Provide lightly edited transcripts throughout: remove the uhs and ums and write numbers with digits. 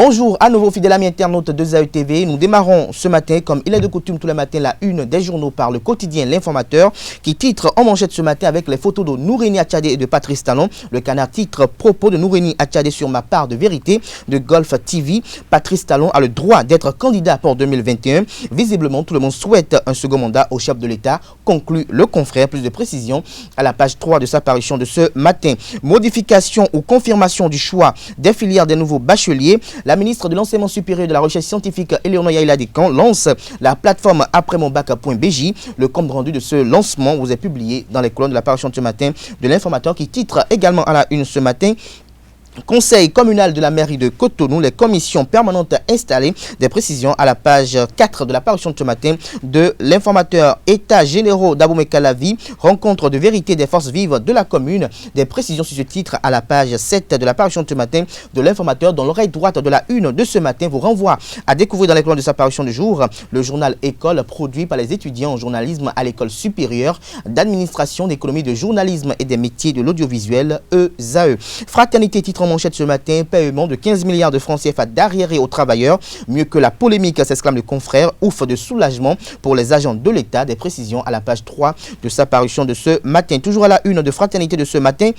Bonjour à nouveau fidèles amis internautes de ZAE TV. Nous démarrons ce matin, comme il est de coutume tous les matins, la une des journaux par le quotidien L'Informateur, qui titre en manchette ce matin avec les photos de Nouréni Attiadé et de Patrice Talon. Le Canard titre propos de Nouréni Attiadé sur ma part de vérité de Golf TV. Patrice Talon a le droit d'être candidat pour 2021. Visiblement, tout le monde souhaite un second mandat au chef de l'État, conclut le confrère. Plus de précisions à la page 3 de sa parution de ce matin. Modification ou confirmation du choix des filières des nouveaux bacheliers. La ministre de l'Enseignement supérieur et de la Recherche scientifique, Eleonore Yaïla Decan, lance la plateforme aprèsmonbac.bj. Le compte rendu de ce lancement vous est publié dans les colonnes de la parution de ce matin de l'Informateur, qui titre également à la une ce matin: Conseil communal de la mairie de Cotonou, les commissions permanentes installées. Des précisions à la page 4 de la parution de ce matin de l'Informateur. États généraux d'Abomey-Calavi, rencontre de vérité des forces vives de la commune. Des précisions sur ce titre à la page 7 de la parution de ce matin de l'Informateur. Dans l'oreille droite de la une de ce matin vous renvoie à découvrir dans les colonnes de sa parution du jour le journal École, produit par les étudiants en journalisme à l'école supérieure d'administration, d'économie, de journalisme et des métiers de l'audiovisuel, ESAE. Fraternité titre en manchette ce matin: paiement de 15 milliards de francs CFA d'arriérés aux travailleurs. Mieux que la polémique, s'exclame le confrère. Ouf de soulagement pour les agents de l'État. Des précisions à la page 3 de sa parution de ce matin. Toujours à la une de Fraternité de ce matin: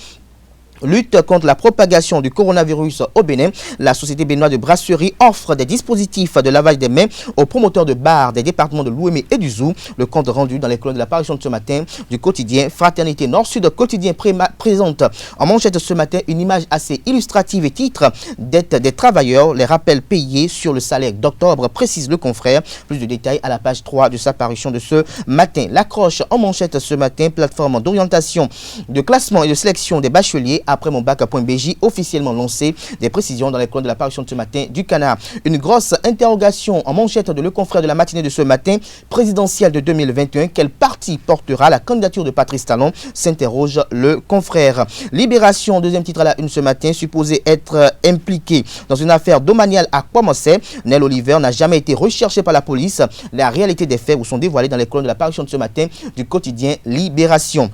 lutte contre la propagation du coronavirus au Bénin. La société béninoise de brasserie offre des dispositifs de lavage des mains aux promoteurs de bars des départements de l'Ouémé et du Zou. Le compte rendu dans les colonnes de la parution de ce matin du quotidien Fraternité Nord-Sud. Quotidien présente en manchette ce matin une image assez illustrative et titre: dette des travailleurs, les rappels payés sur le salaire d'octobre, précise le confrère. Plus de détails à la page 3 de sa parution de ce matin. L'accroche en manchette ce matin: plateforme d'orientation, de classement et de sélection des bacheliers après mon bac.bj officiellement lancé. Des précisions dans les colonnes de la parution de ce matin du Canard. Une grosse interrogation en manchette de le confrère de la matinée de ce matin: présidentielle de 2021, quel parti portera la candidature de Patrice Talon, s'interroge le confrère. Libération, deuxième titre à la une ce matin: supposé être impliqué dans une affaire domaniale à Quamossé, Nel Oliver n'a jamais été recherché par la police. La réalité des faits vous sont dévoilés dans les colonnes de la parution de ce matin du quotidien Libération.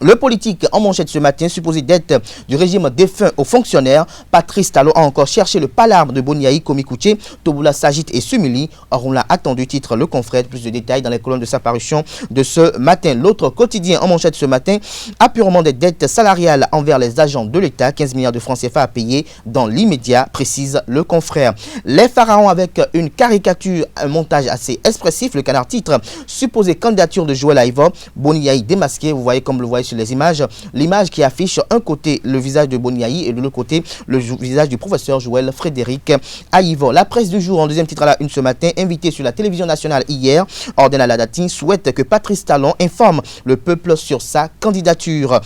Le politique en manchette ce matin: supposé dette du régime défunt aux fonctionnaires. Patrice Talon a encore cherché le palarme de Boniaï, Komikouché, Toboula s'agite et s'humilie. Or on l'a attendu, titre le confrère. Plus de détails dans les colonnes de sa parution de ce matin. L'autre quotidien en manchette ce matin: apurement des dettes salariales envers les agents de l'État. 15 milliards de francs CFA à payer dans l'immédiat, précise le confrère. Les pharaons avec une caricature, un montage assez expressif. Le Canard titre: supposée candidature de Joël Aïva, Boniaï démasqué. Vous voyez comme vous le voyez sur les images, l'image qui affiche un côté le visage de Boniaï et de l'autre côté le visage du professeur Joël Frédéric Aïvo. La presse du jour en deuxième titre à la une ce matin: invité sur la télévision nationale hier, Orden Aladatine souhaite que Patrice Talon informe le peuple sur sa candidature.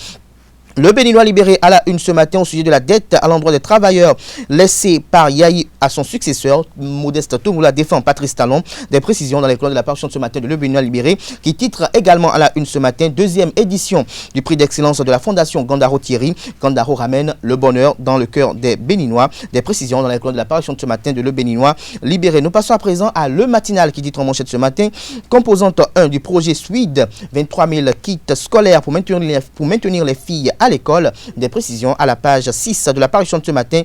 Le Béninois libéré à la une ce matin au sujet de la dette à l'endroit des travailleurs laissés par Yahi à son successeur. Modeste Tomoula défend Patrice Talon. Des précisions dans les colonnes de la parution de ce matin de Le Béninois libéré, qui titre également à la une ce matin: deuxième édition du prix d'excellence de la fondation Gandaro Thierry. Gandaro ramène le bonheur dans le cœur des Béninois. Des précisions dans les colonnes de la parution de ce matin de Le Béninois libéré. Nous passons à présent à Le Matinal, qui titre en manchette ce matin: composante 1 du projet SWID, 23 000 kits scolaires pour maintenir les filles à l'école. Des précisions à la page 6 de la parution de ce matin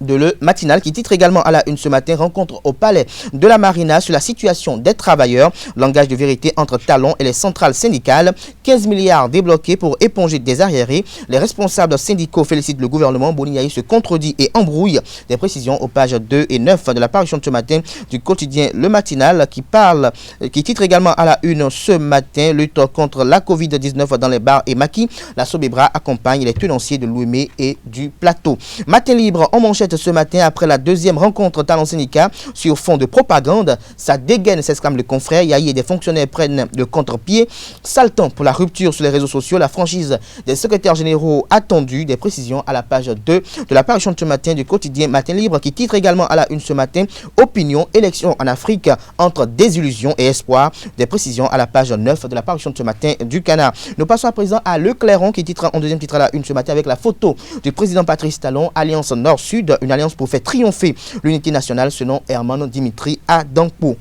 de Le Matinal, qui titre également à la une ce matin: rencontre au palais de la Marina sur la situation des travailleurs. Langage de vérité entre Talon et les centrales syndicales. 15 milliards débloqués pour éponger des arriérés. Les responsables syndicaux félicitent le gouvernement. Boniaï se contredit et embrouille. Des précisions aux pages 2 et 9 de la parution de ce matin du quotidien Le Matinal, qui titre également à la une ce matin: lutte contre la Covid-19 dans les bars et maquis. La Sobebra accompagne les tenanciers de l'Ouémé et du Plateau. Matin libre en manchette ce matin: après la deuxième rencontre Talon syndicat sur fond de propagande, ça dégaine, s'exclame le confrère. Yahi et des fonctionnaires prennent le contre-pied. Sale temps pour la rupture sur les réseaux sociaux. La franchise des secrétaires généraux attendue. Des précisions à la page 2 de la parution de ce matin du quotidien Matin Libre, qui titre également à la une ce matin: opinion, élection en Afrique entre désillusion et espoir. Des précisions à la page 9 de la parution de ce matin du Canard. Nous passons à présent à Le Clairon, qui titre en deuxième titre à la une ce matin avec la photo du président Patrice Talon. Alliance Nord-Sud, une alliance pour faire triompher l'unité nationale, selon Herman Dimitri Adampo.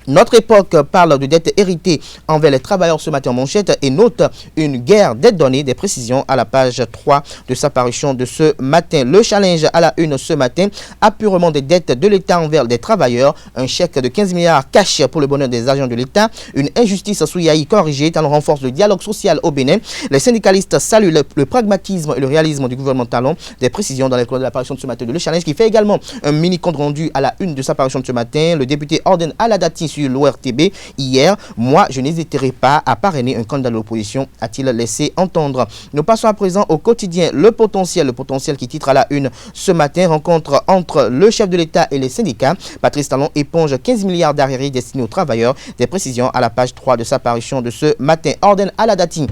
Notre époque parle de dettes héritées envers les travailleurs ce matin en manchette et note une guerre des données, des précisions à la page 3 de sa parution de ce matin. Le challenge à la une ce matin, apurement des dettes de l'État envers des travailleurs, un chèque de 15 milliards cash pour le bonheur des agents de l'État, une injustice sous Yahi corrigée, Talon renforce le dialogue social au Bénin. Les syndicalistes saluent le pragmatisme et le réalisme du gouvernement Talon, des précisions dans les cours de la parution de ce matin de Le Challenge qui fait également un mini compte rendu à la une de sa parution de ce matin. Le député Orden Aladati sur l'ORTB hier, moi je n'hésiterai pas à parrainer un candidat de l'opposition, a-t-il laissé entendre. Nous passons à présent au quotidien Le Potentiel qui titre à la une ce matin, rencontre entre le chef de l'État et les syndicats. Patrice Talon éponge 15 milliards d'arriérés destinés aux travailleurs, des précisions à la page 3 de sa parution de ce matin. Orden Aladati.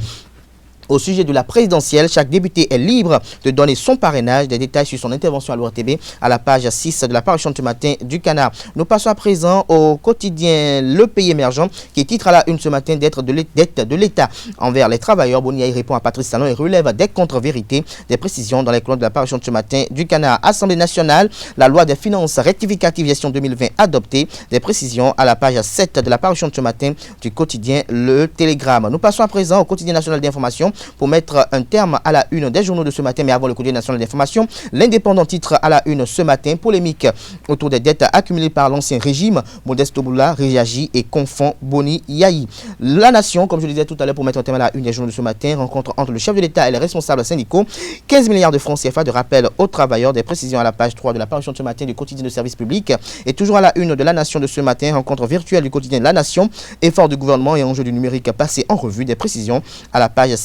Au sujet de la présidentielle, chaque député est libre de donner son parrainage. Des détails sur son intervention à l'ORTB à la page 6 de la parution de ce matin du Canard. Nous passons à présent au quotidien Le Pays émergent qui titre à la une ce matin d'être de l'État envers les travailleurs. Boniaï répond à Patrice Talon et relève des contre-vérités. Des précisions dans les colonnes de la parution de ce matin du Canard. Assemblée nationale, la loi des finances rectificative gestion 2020 adoptée. Des précisions à la page 7 de la parution de ce matin du quotidien Le Télégramme. Nous passons à présent au quotidien national d'information pour mettre un terme à la une des journaux de ce matin, mais avant le quotidien national d'information, l'Indépendant titre à la une ce matin, polémique autour des dettes accumulées par l'ancien régime. Modeste Oboula réagit et confond Boni Yahi. La Nation, comme je le disais tout à l'heure, pour mettre un terme à la une des journaux de ce matin, rencontre entre le chef de l'État et les responsables syndicaux. 15 milliards de francs CFA de rappel aux travailleurs, des précisions à la page 3 de la parution de ce matin du quotidien de service public. Et toujours à la une de La Nation de ce matin, rencontre virtuelle du quotidien de La Nation, effort du gouvernement et enjeux du numérique passé en revue, des précisions à la page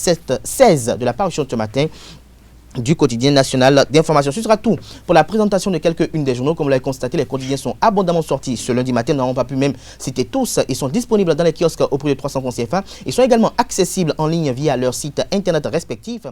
16 de la parution de ce matin du quotidien national d'information. Ce sera tout pour la présentation de quelques-unes des journaux. Comme vous l'avez constaté, les quotidiens sont abondamment sortis ce lundi matin. Nous n'avons pas pu même citer tous. Ils sont disponibles dans les kiosques au prix de 300 francs CFA. Ils sont également accessibles en ligne via leur site internet respectif.